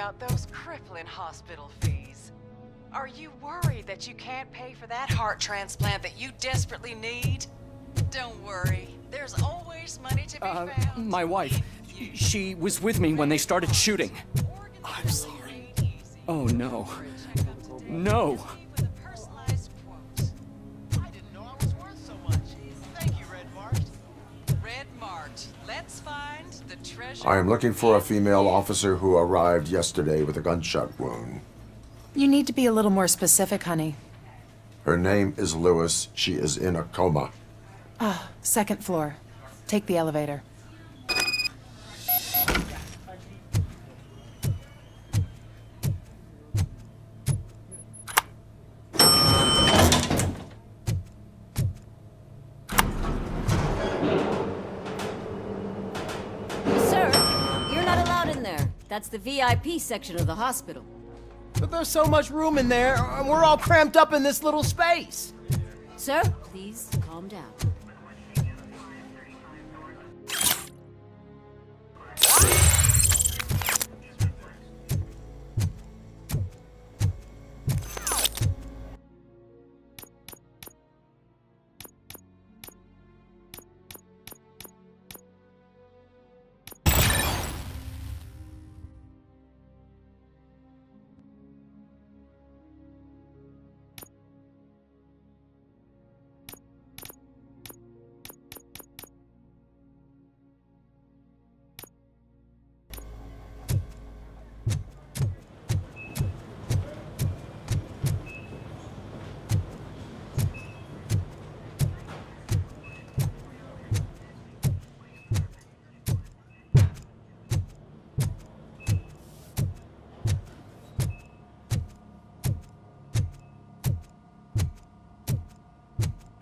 about those crippling hospital fees. Are you worried that you can't pay for that heart transplant that you desperately need? Don't worry. There's always money to be found. My wife. She was with me when they started shooting. I'm sorry. Oh, no. No. I didn't know I was worth so much. Thank you, Red Mart. Red Mart. Let's find the treasure. I am looking for a female officer who arrived yesterday with a gunshot wound. You need to be a little more specific, honey. Her name is Lewis. She is in a coma. Ah, second floor. Take the elevator. Sir, you're not allowed in there. That's the VIP section of the hospital. But there's so much room in there, and we're all cramped up in this little space. Sir, please calm down.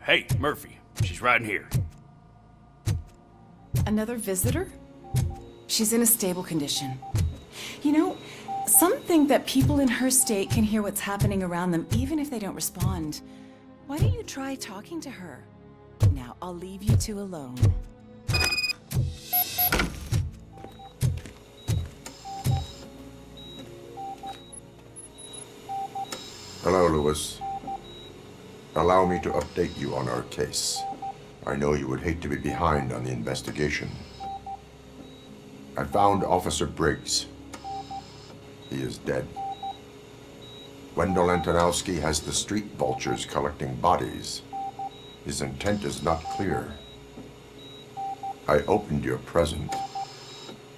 Hey, Murphy. She's right in here. Another visitor? She's in a stable condition. You know, some think that people in her state can hear what's happening around them even if they don't respond. Why don't you try talking to her? Now, I'll leave you two alone. Hello, Lewis. Allow me to update you on our case. I know you would hate to be behind on the investigation. I found Officer Briggs. He is dead. Wendell Antonowski has the street vultures collecting bodies. His intent is not clear. I opened your present.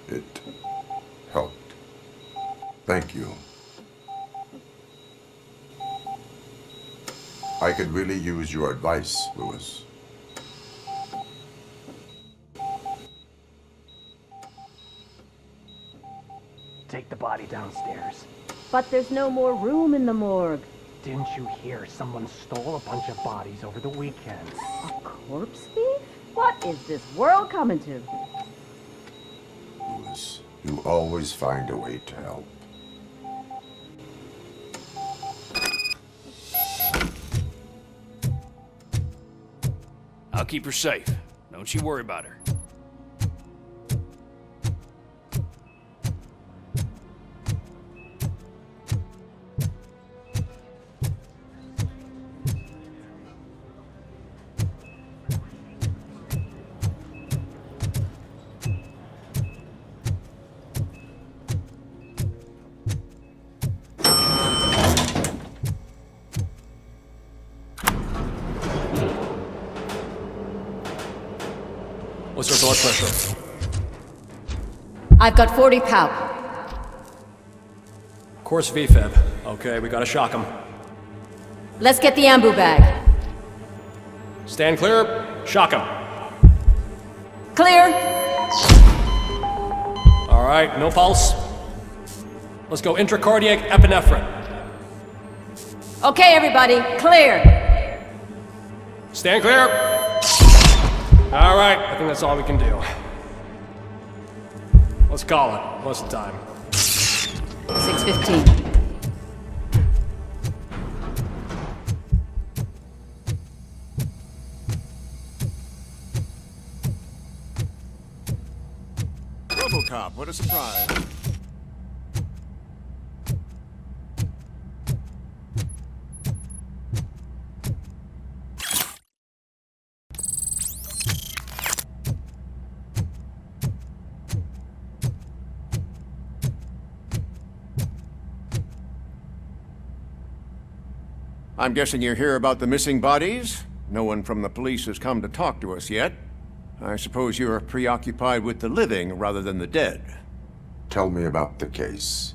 It helped. Thank you. I could really use your advice, Lewis. Take the body downstairs. But there's no more room in the morgue. Didn't you hear someone stole a bunch of bodies over the weekend? A corpse thief? What is this world coming to? Lewis, you always find a way to help. I'll keep her safe. Don't you worry about her. What's her blood pressure? I've got 40 pow. Course VFib. Okay, we gotta shock him. Let's get the ambu bag. Stand clear. Shock him. Clear. All right, no pulse. Let's go intracardiac epinephrine. Okay, everybody, clear. Stand clear. All right, I think that's all we can do. Let's call it. What's the time? 6:15. Robocop, what a surprise. I'm guessing you're here about the missing bodies? No one from the police has come to talk to us yet. I suppose you are preoccupied with the living rather than the dead. Tell me about the case.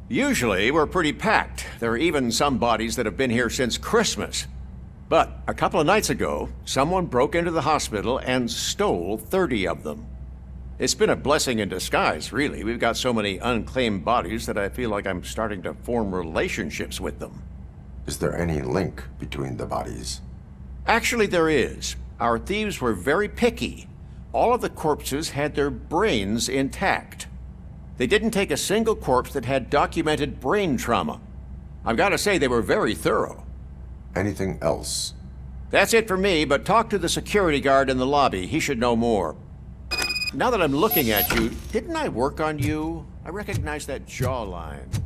Usually, we're pretty packed. There are even some bodies that have been here since Christmas. But a couple of nights ago, someone broke into the hospital and stole 30 of them. It's been a blessing in disguise, really. We've got so many unclaimed bodies that I feel like I'm starting to form relationships with them. Is there any link between the bodies? Actually, there is. Our thieves were very picky. All of the corpses had their brains intact. They didn't take a single corpse that had documented brain trauma. I've got to say, they were very thorough. Anything else? That's it for me, but talk to the security guard in the lobby. He should know more. Now that I'm looking at you, didn't I work on you? I recognize that jawline.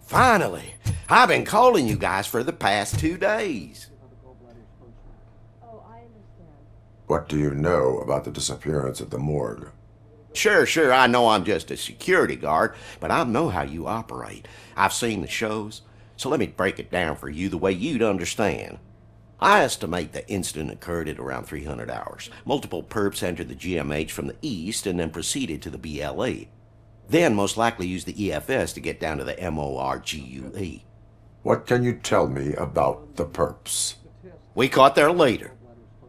Finally! I've been calling you guys for the past 2 days. What do you know about the disappearance at the morgue? Sure, I know I'm just a security guard, but I know how you operate. I've seen the shows, so let me break it down for you the way you'd understand. I estimate the incident occurred at around 300 hours. Multiple perps entered the GMH from the east and then proceeded to the BLE. Then most likely used the EFS to get down to the MORGUE. What can you tell me about the perps? We caught their leader.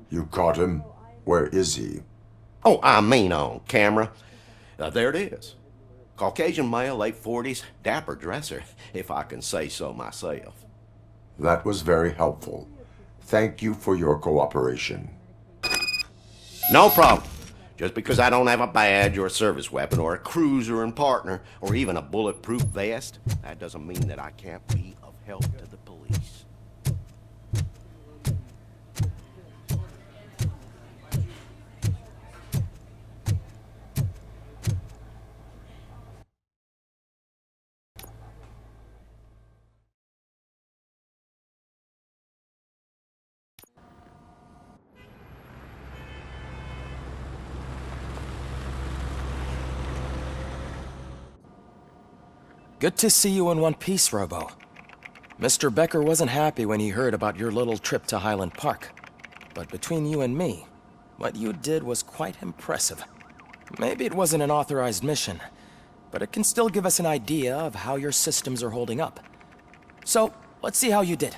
You caught him? Where is he? Oh, I mean on camera. There it is. Caucasian male, late 40s, dapper dresser, if I can say so myself. That was very helpful. Thank you for your cooperation. No problem. Just because I don't have a badge or a service weapon or a cruiser and partner or even a bulletproof vest, that doesn't mean that I can't be of help to the police. Good to see you in one piece, Robo. Mr. Becker wasn't happy when he heard about your little trip to Highland Park. But between you and me, what you did was quite impressive. Maybe it wasn't an authorized mission, but it can still give us an idea of how your systems are holding up. So, let's see how you did.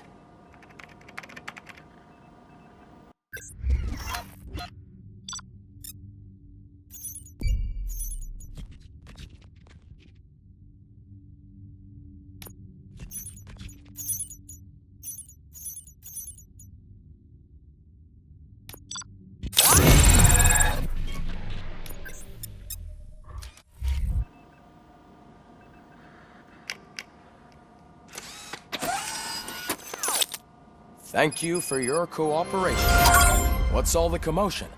Thank you for your cooperation. What's all the commotion?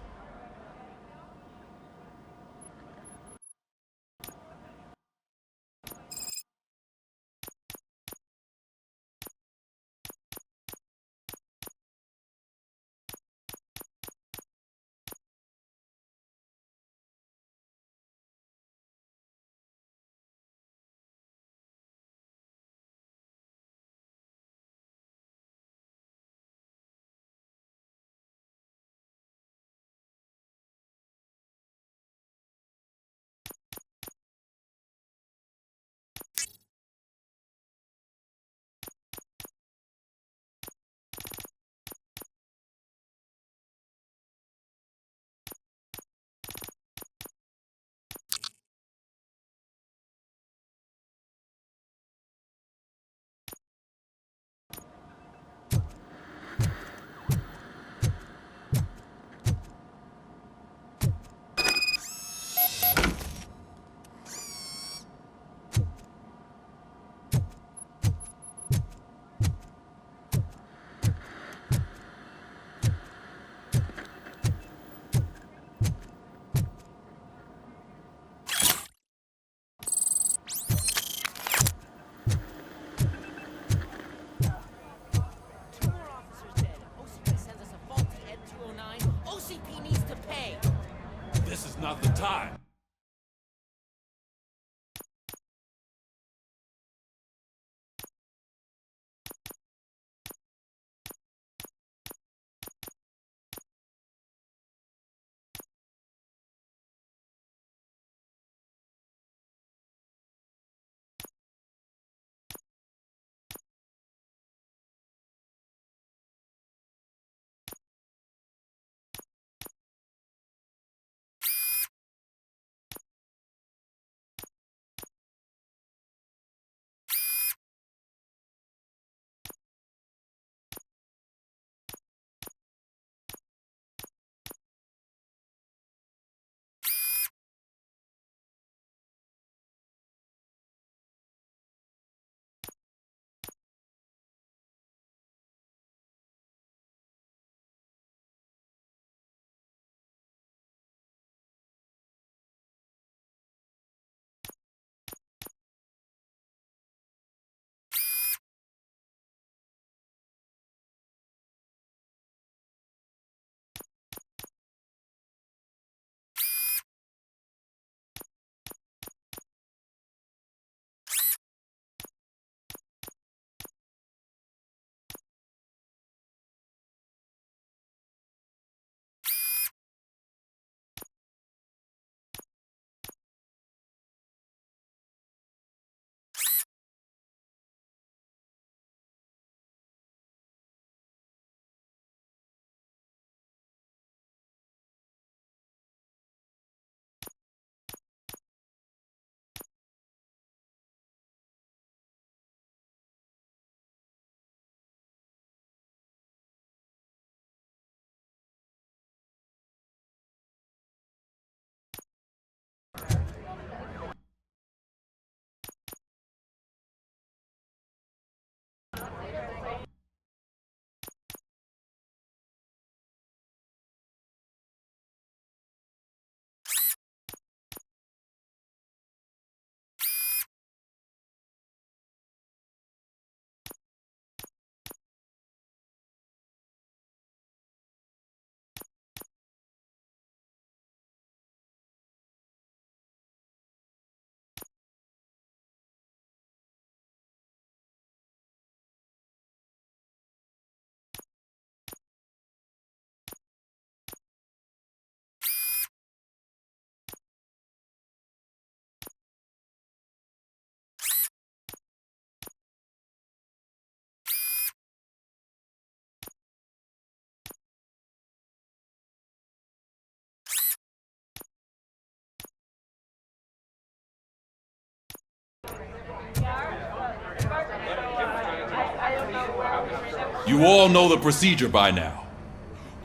You all know the procedure by now.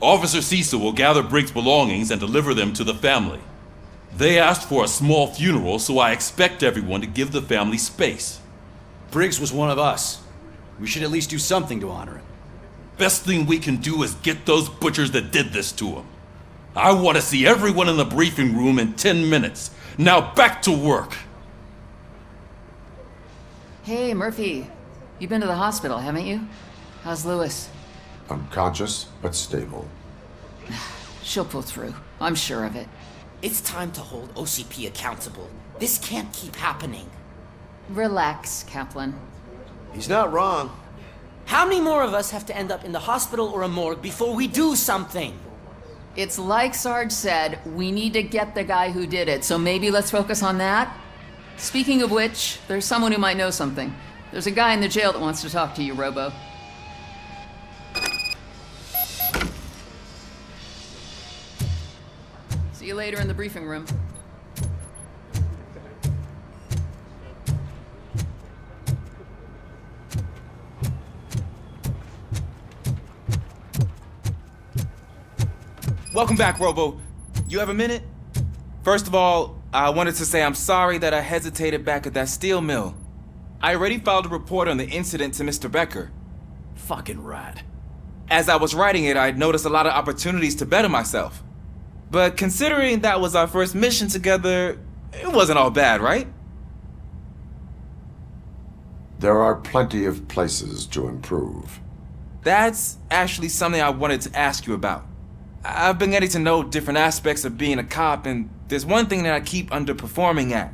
Officer Cecil will gather Briggs' belongings and deliver them to the family. They asked for a small funeral, so I expect everyone to give the family space. Briggs was one of us. We should at least do something to honor him. Best thing we can do is get those butchers that did this to him. I want to see everyone in the briefing room in 10 minutes. Now back to work. Hey, Murphy. You've been to the hospital, haven't you? How's Lewis? Unconscious, but stable. She'll pull through. I'm sure of it. It's time to hold OCP accountable. This can't keep happening. Relax, Kaplan. He's not wrong. How many more of us have to end up in the hospital or a morgue before we do something? It's like Sarge said, we need to get the guy who did it, so maybe let's focus on that? Speaking of which, there's someone who might know something. There's a guy in the jail that wants to talk to you, Robo. See you later in the briefing room. Welcome back, Robo. You have a minute? First of all, I wanted to say I'm sorry that I hesitated back at that steel mill. I already filed a report on the incident to Mr. Becker. Fucking rat. As I was writing it, I'd noticed a lot of opportunities to better myself. But considering that was our first mission together, it wasn't all bad, right? There are plenty of places to improve. That's actually something I wanted to ask you about. I've been getting to know different aspects of being a cop, and there's one thing that I keep underperforming at.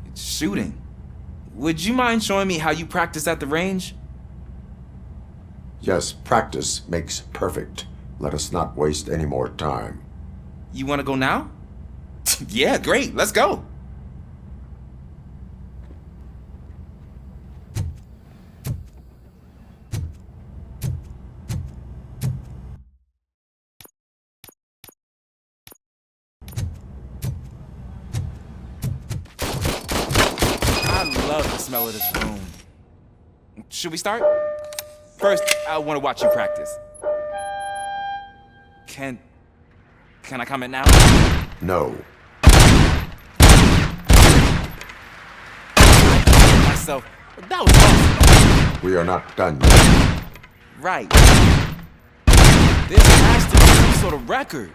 It's shooting. Would you mind showing me how you practice at the range? Yes, practice makes perfect. Let us not waste any more time. You want to go now? Yeah, great. Let's go. I love the smell of this room. Should we start? First, I want to watch you practice. Can I comment now? No. Myself. That was awesome. We are not done yet. Right. This has to be some sort of record.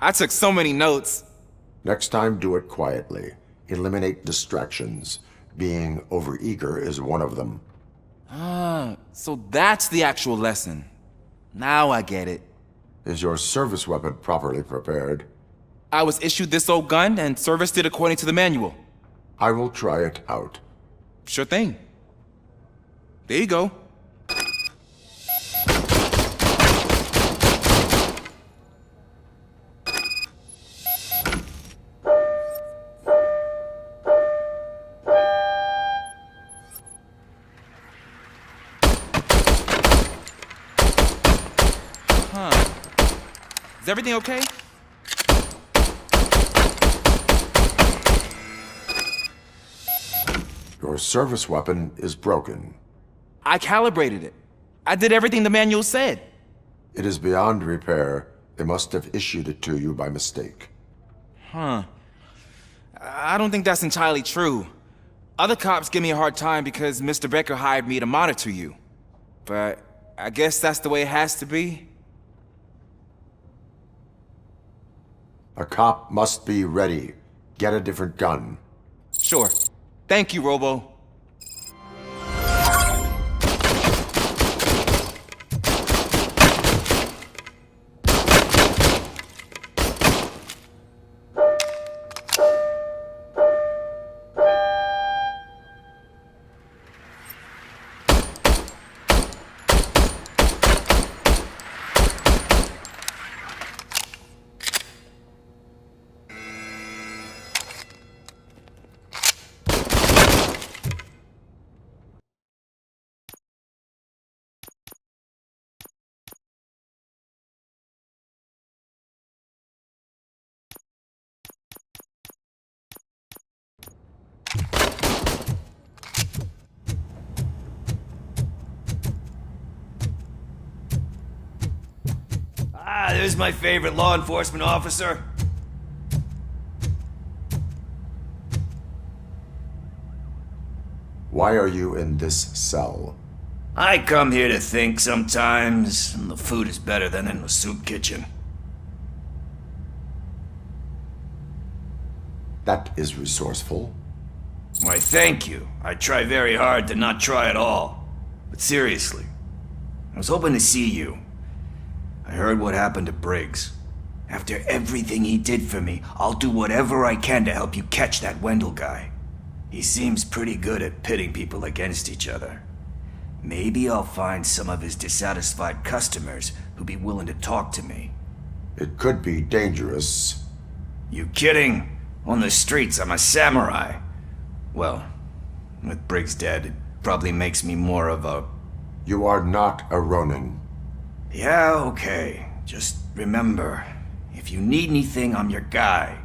I took so many notes. Next time, do it quietly. Eliminate distractions. Being overeager is one of them. Ah, so that's the actual lesson. Now I get it. Is your service weapon properly prepared? I was issued this old gun and serviced it according to the manual. I will try it out. Sure thing. There you go. Is everything okay? Your service weapon is broken. I calibrated it. I did everything the manual said. It is beyond repair. They must have issued it to you by mistake. Huh. I don't think that's entirely true. Other cops give me a hard time because Mr. Becker hired me to monitor you. But I guess that's the way it has to be. A cop must be ready. Get a different gun. Sure. Thank you, Robo. is my favorite law enforcement officer. Why are you in this cell? I come here to think sometimes, and the food is better than in the soup kitchen. That is resourceful. Why, thank you. I try very hard to not try at all. But seriously, I was hoping to see you. I heard what happened to Briggs. After everything he did for me, I'll do whatever I can to help you catch that Wendell guy. He seems pretty good at pitting people against each other. Maybe I'll find some of his dissatisfied customers who'd be willing to talk to me. It could be dangerous. You kidding? On the streets, I'm a samurai. Well, with Briggs dead, it probably makes me more of a... You are not a Ronin. Yeah, okay. Just remember, if you need anything, I'm your guy.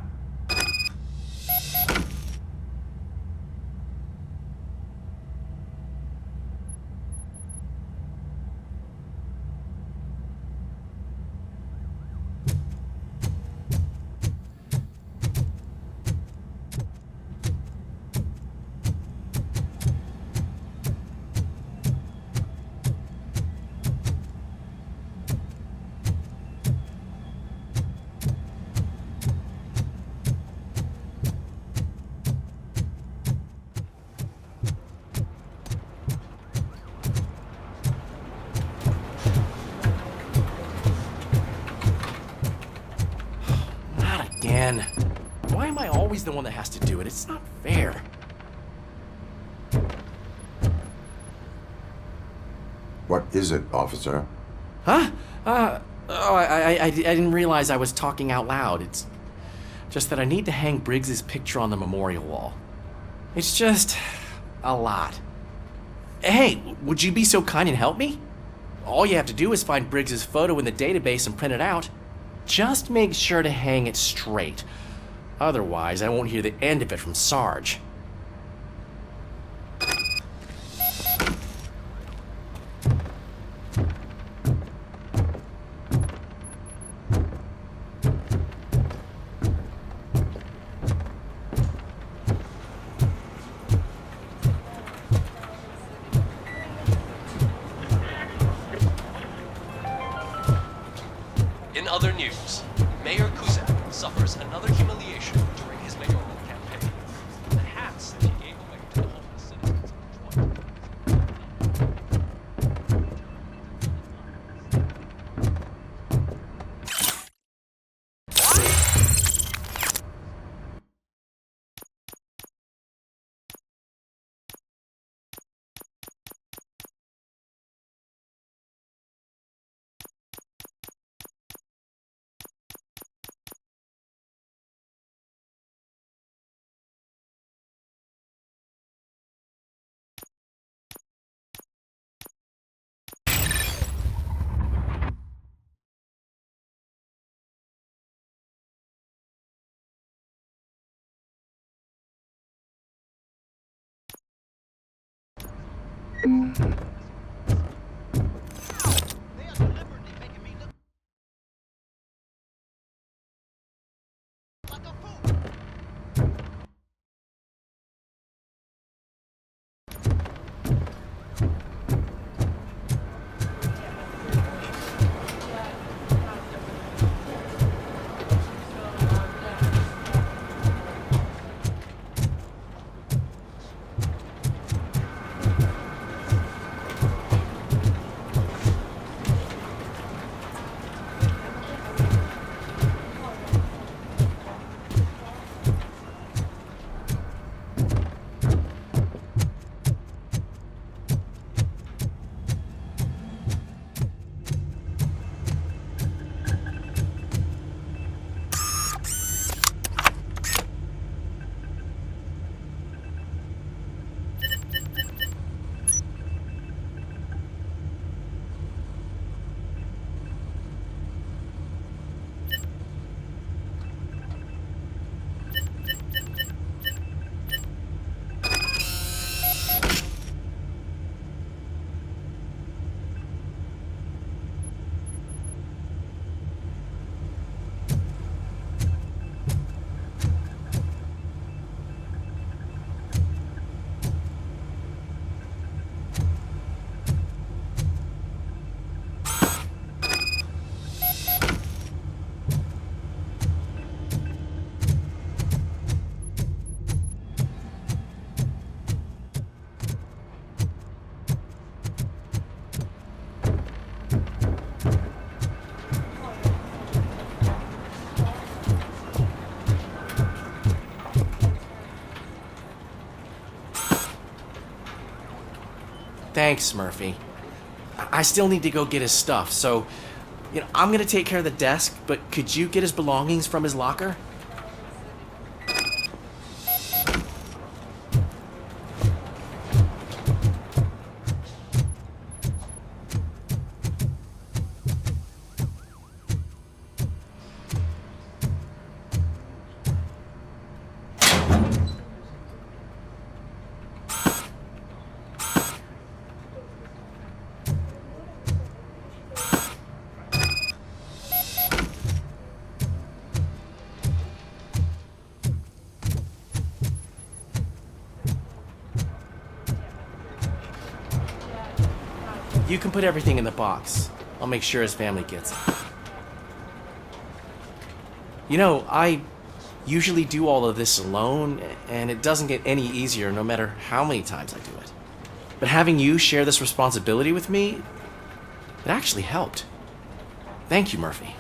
Again. Why am I always the one that has to do it? It's not fair. What is it, officer? Huh? I didn't realize I was talking out loud. It's just that I need to hang Briggs's picture on the memorial wall. It's just a lot. Hey, would you be so kind and help me? All you have to do is find Briggs's photo in the database and print it out. Just make sure to hang it straight. Otherwise, I won't hear the end of it from Sarge. In other news, Mayor Kuzak suffers another humiliation during his mayoral campaign. The hat Thanks, Murphy. I still need to go get his stuff, so, I'm gonna take care of the desk, but could you get his belongings from his locker? You can put everything in the box. I'll make sure his family gets it. I usually do all of this alone, and it doesn't get any easier no matter how many times I do it. But having you share this responsibility with me, it actually helped. Thank you, Murphy.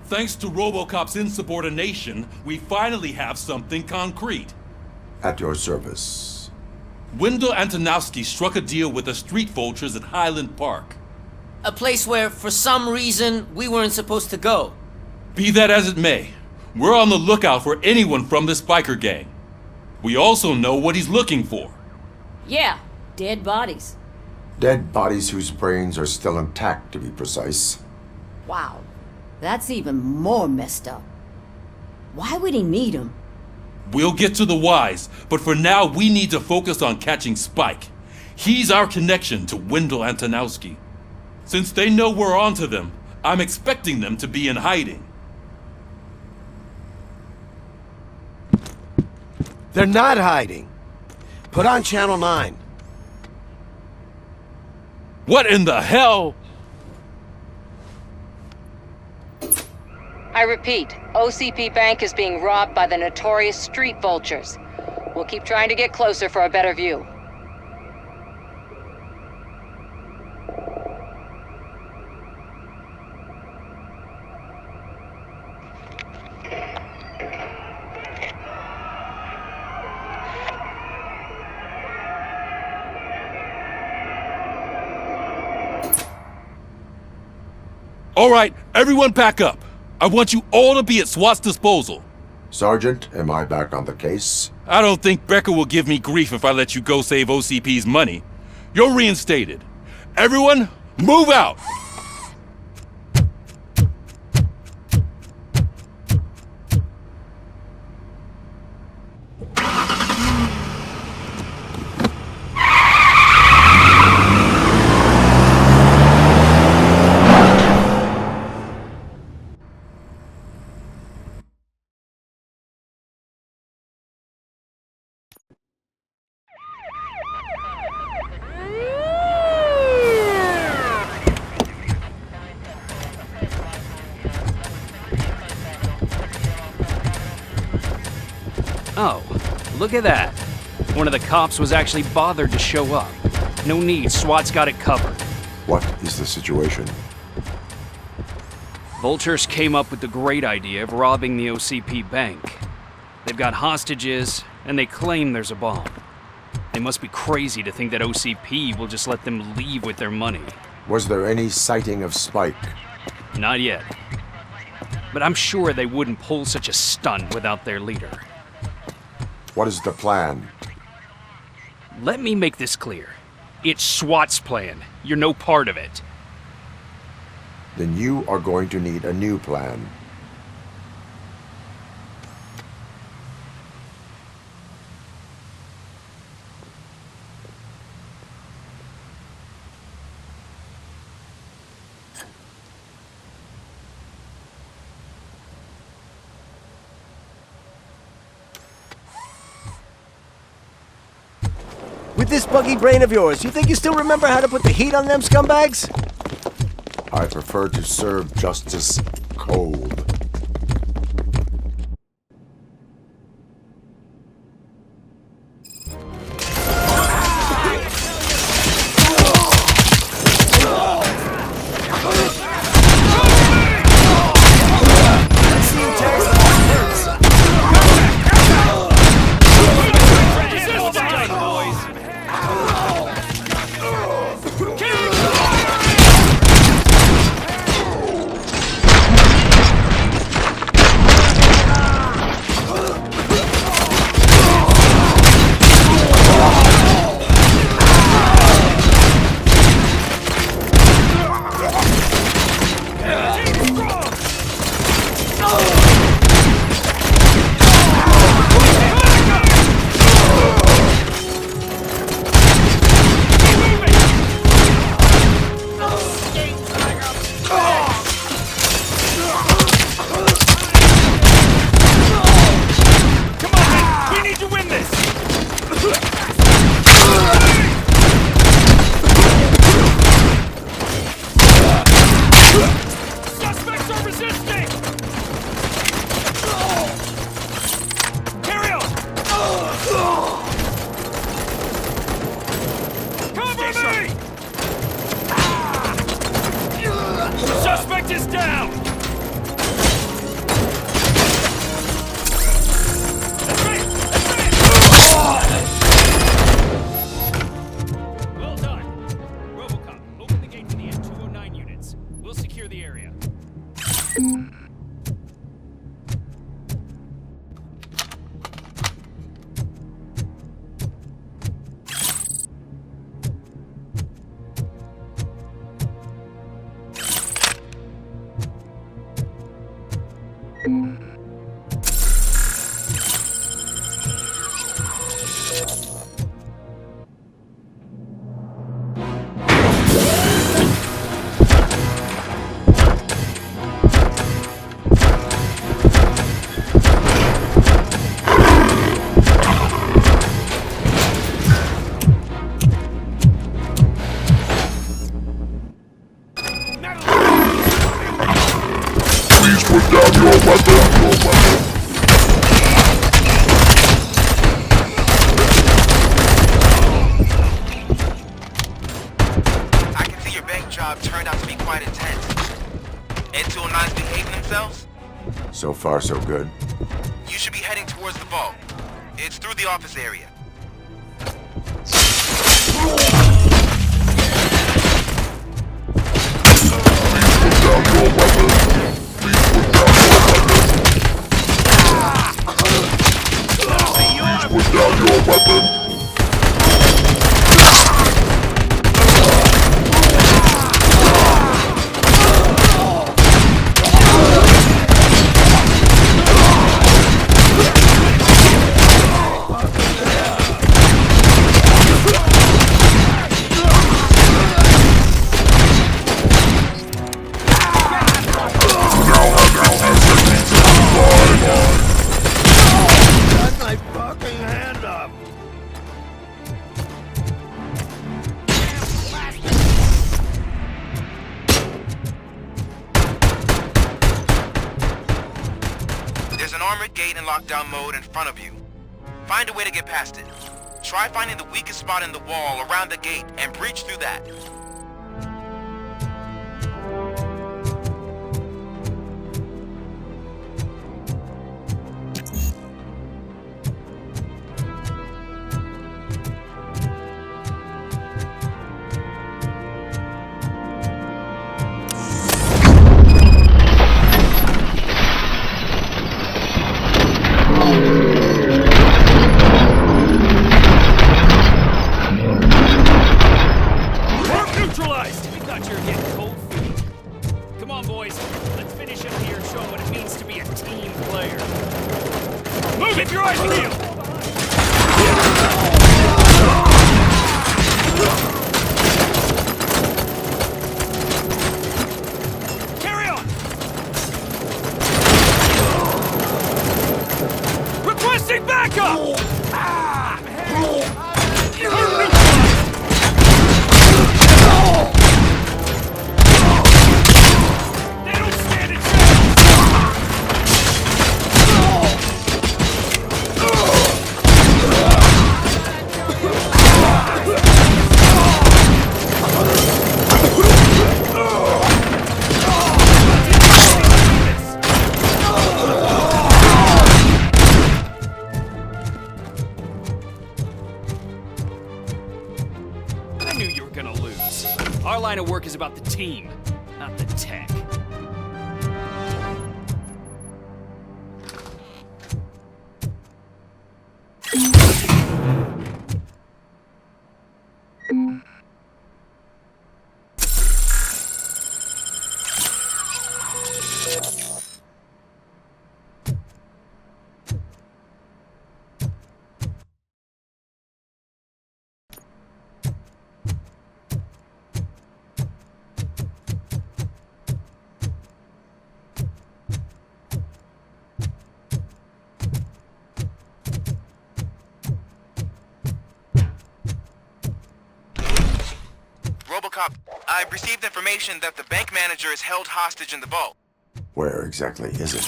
Thanks to Robocop's insubordination, we finally have something concrete. At your service. Wendell Antonowski struck a deal with the street vultures at Highland Park. A place where, for some reason, we weren't supposed to go. Be that as it may, we're on the lookout for anyone from this biker gang. We also know what he's looking for. Yeah, dead bodies. Dead bodies whose brains are still intact, to be precise. Wow, that's even more messed up. Why would he need them? We'll get to the whys, but for now we need to focus on catching Spike. He's our connection to Wendell Antonowski. Since they know we're onto them, I'm expecting them to be in hiding. They're not hiding. Put on Channel 9. What in the hell? I repeat, OCP Bank is being robbed by the notorious street vultures. We'll keep trying to get closer for a better view. All right, everyone pack up. I want you all to be at SWAT's disposal. Sergeant, am I back on the case? I don't think Becker will give me grief if I let you go save OCP's money. You're reinstated. Everyone, move out! Oh, look at that. One of the cops was actually bothered to show up. No need, SWAT's got it covered. What is the situation? Vultures came up with the great idea of robbing the OCP bank. They've got hostages, and they claim there's a bomb. They must be crazy to think that OCP will just let them leave with their money. Was there any sighting of Spike? Not yet. But I'm sure they wouldn't pull such a stunt without their leader. What is the plan? Let me make this clear. It's SWAT's plan. You're no part of it. Then you are going to need a new plan. With this buggy brain of yours, you think you still remember how to put the heat on them scumbags? I prefer to serve justice cold. So far, so good. You should be heading towards the vault. It's through the office area. Please put down your weapon. Lockdown mode in front of you. Find a way to get past it. Try finding the weakest spot in the wall around the gate and breach through that. Our line of work is about the team, not the tech. Robocop, I've received information that the bank manager is held hostage in the vault. Where exactly is it?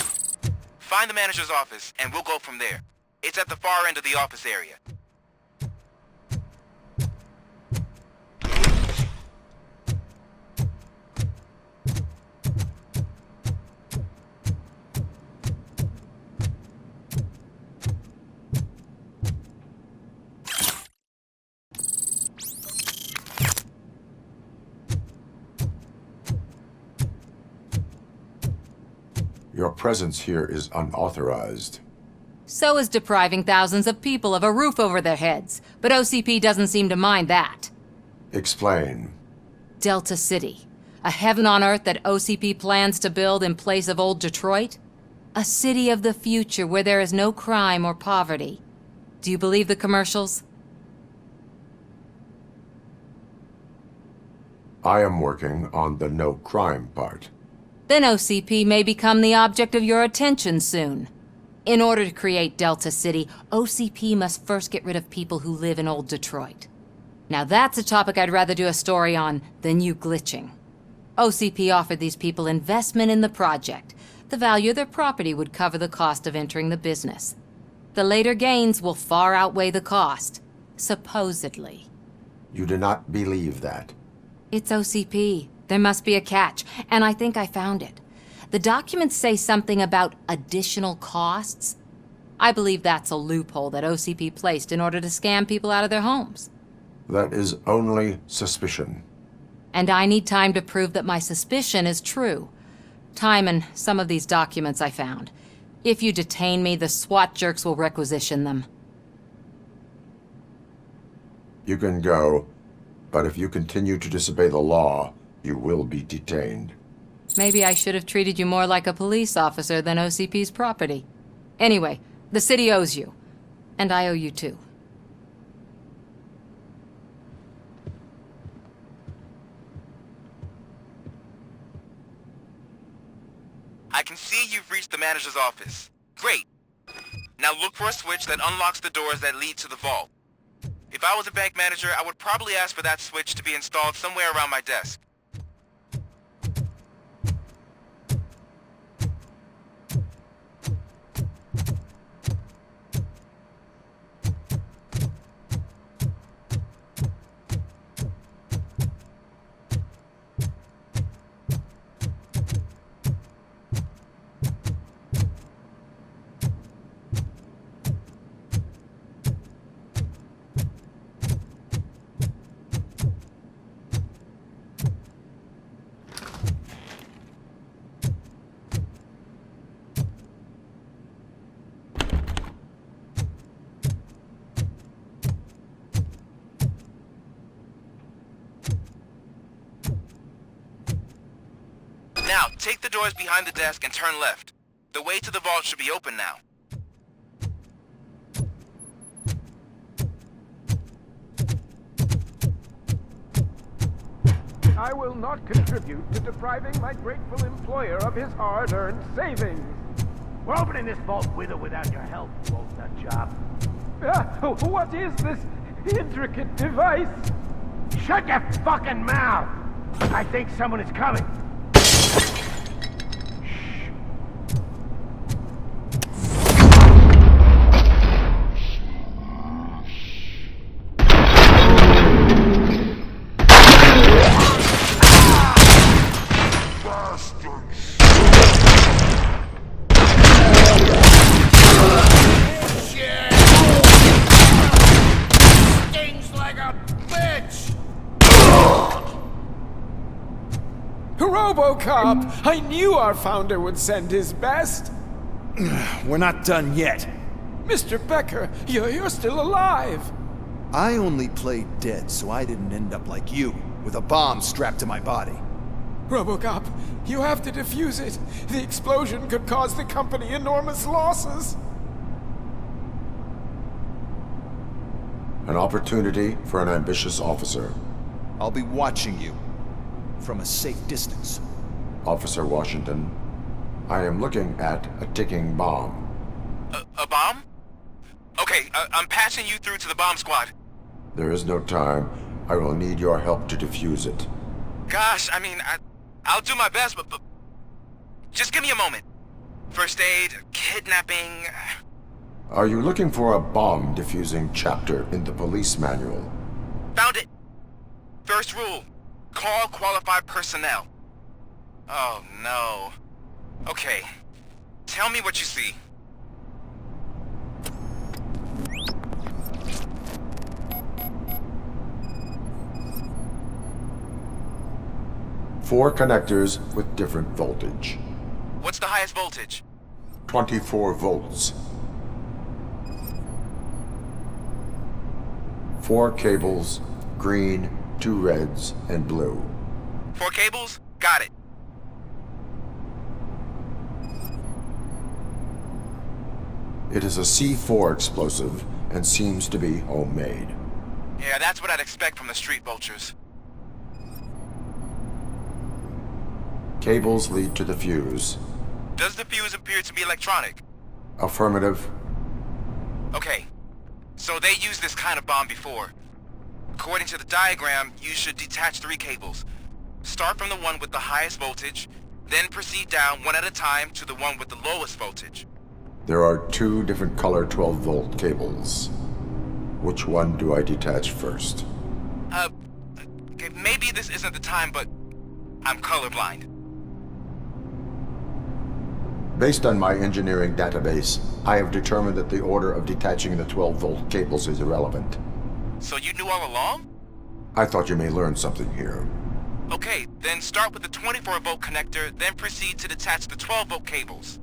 Find the manager's office, and we'll go from there. It's at the far end of the office area. Your presence here is unauthorized. So is depriving thousands of people of a roof over their heads, but OCP doesn't seem to mind that. Explain. Delta City, a heaven on earth that OCP plans to build in place of old Detroit? A city of the future where there is no crime or poverty. Do you believe the commercials? I am working on the no crime part. Then OCP may become the object of your attention soon. In order to create Delta City, OCP must first get rid of people who live in old Detroit. Now that's a topic I'd rather do a story on than you glitching. OCP offered these people investment in the project. The value of their property would cover the cost of entering the business. The later gains will far outweigh the cost, supposedly. You do not believe that? It's OCP. There must be a catch, and I think I found it. The documents say something about additional costs. I believe that's a loophole that OCP placed in order to scam people out of their homes. That is only suspicion. And I need time to prove that my suspicion is true. Time and some of these documents I found. If you detain me, the SWAT jerks will requisition them. You can go, but if you continue to disobey the law, you will be detained. Maybe I should have treated you more like a police officer than OCP's property. Anyway, the city owes you. And I owe you too. I can see you've reached the manager's office. Great. Now look for a switch that unlocks the doors that lead to the vault. If I was a bank manager, I would probably ask for that switch to be installed somewhere around my desk. Now, take the doors behind the desk and turn left. The way to the vault should be open now. I will not contribute to depriving my grateful employer of his hard-earned savings. We're opening this vault with or without your help, you old nut job. What is this intricate device? Shut your fucking mouth! I think someone is coming. Robocop! I knew our founder would send his best! We're not done yet. Mr. Becker, you're still alive! I only played dead so I didn't end up like you, with a bomb strapped to my body. Robocop, you have to defuse it. The explosion could cause the company enormous losses. An opportunity for an ambitious officer. I'll be watching you. From a safe distance. Officer Washington, I am looking at a ticking bomb. A bomb? Okay, I'm passing you through to the bomb squad. There is no time. I will need your help to defuse it. Gosh, I mean, I'll do my best, but just give me a moment. First aid, kidnapping... Are you looking for a bomb defusing chapter in the police manual? Found it. First rule. Call qualified personnel. Oh, no. Okay. Tell me what you see. Four connectors with different voltage. What's What's the highest voltage? 24 volts. 4 cables, green, 2 reds, and blue. 4 cables? Got it. It is a C4 explosive and seems to be homemade. Yeah, that's what I'd expect from the street vultures. Cables lead to the fuse. Does the fuse appear to be electronic? Affirmative. Okay, so they used this kind of bomb before. According to the diagram, you should detach 3 cables. Start from the one with the highest voltage, then proceed down one at a time to the one with the lowest voltage. There are 2 different color 12-volt cables. Which one do I detach first? Okay, maybe this isn't the time, but I'm colorblind. Based on my engineering database, I have determined that the order of detaching the 12-volt cables is irrelevant. So you knew all along? I thought you may learn something here. Okay, then start with the 24-volt connector, then proceed to detach the 12-volt cables.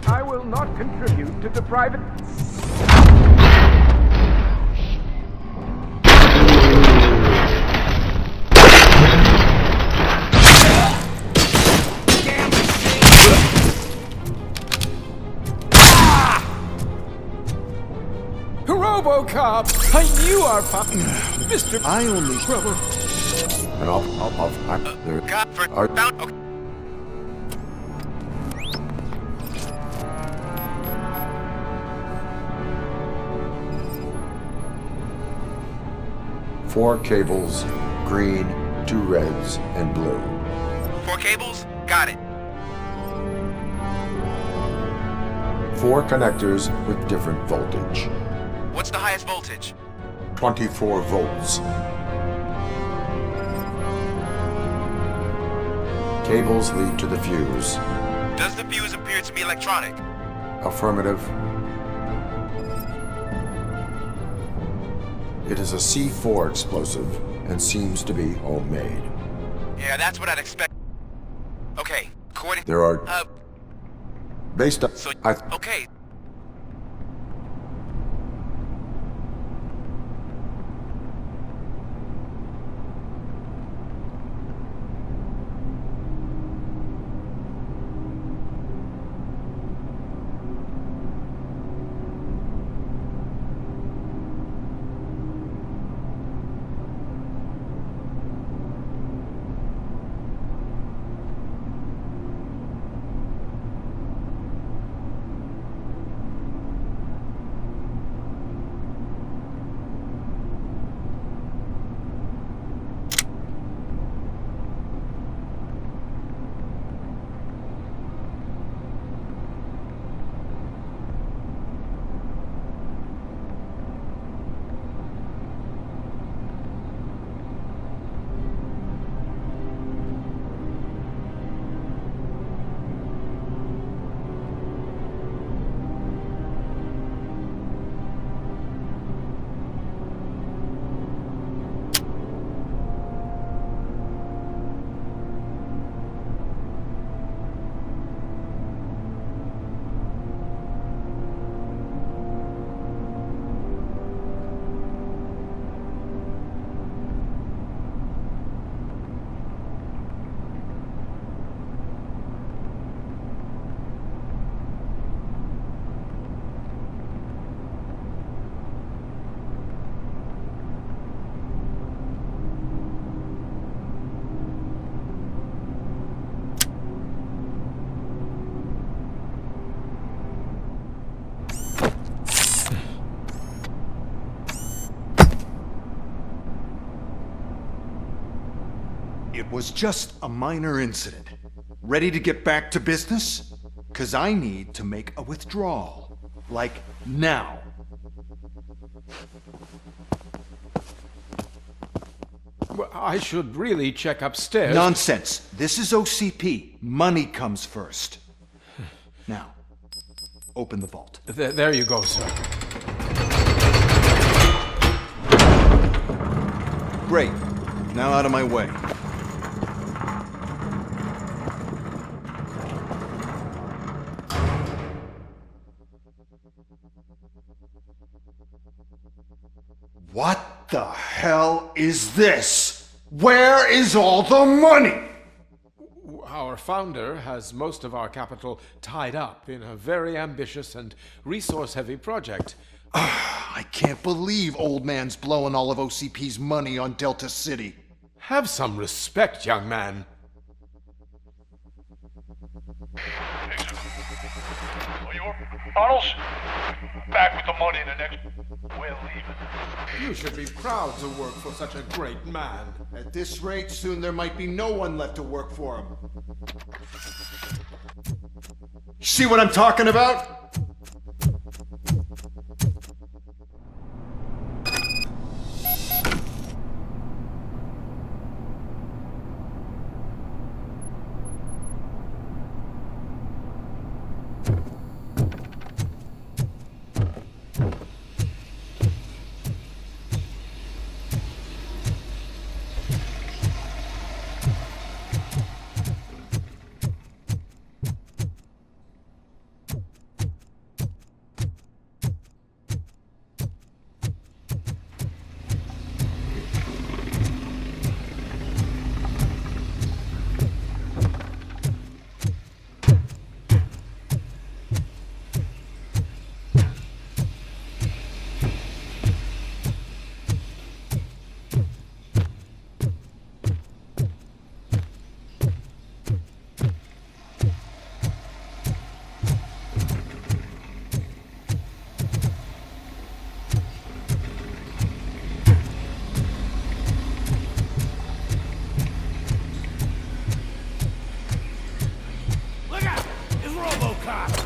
I will not contribute to the private... Robocop! I knew our Mr. I only... And there God for... Found... Okay. Four cables, green, 2 reds, and blue. 4 cables? Got it. 4 connectors with different voltage. What's the highest voltage? 24 volts. Cables lead to the fuse. Does the fuse appear to be electronic? Affirmative. It is a C4 explosive and seems to be homemade. Yeah, that's what I'd expect. Okay, according... There are... Based on... So, okay. It was just a minor incident. Ready to get back to business? 'Cause I need to make a withdrawal. Like, now. I should really check upstairs. Nonsense. This is OCP. Money comes first. Now, open the vault. There you go, sir. Great. Now out of my way. What the hell is this? Where is all the money? Our founder has most of our capital tied up in a very ambitious and resource-heavy project. I can't believe old man's blowing all of OCP's money on Delta City. Have some respect, young man. Arnold's back with the money in the next... We're leaving. You should be proud to work for such a great man. At this rate, soon there might be no one left to work for him. See what I'm talking about? Look out! It's Robocop!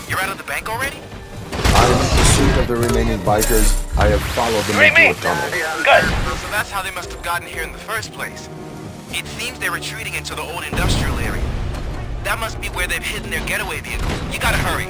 You're out of the bank already? I'm in pursuit of the remaining bikers. I have followed them into a tunnel. Good. So that's how they must have gotten here in the first place. It seems they're retreating into the old industrial area. That must be where they've hidden their getaway vehicle. You gotta hurry.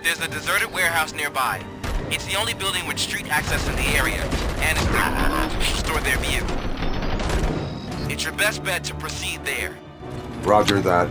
There's a deserted warehouse nearby. It's the only building with street access in the area, and it's where people store their vehicles. It's your best bet to proceed there. Roger that.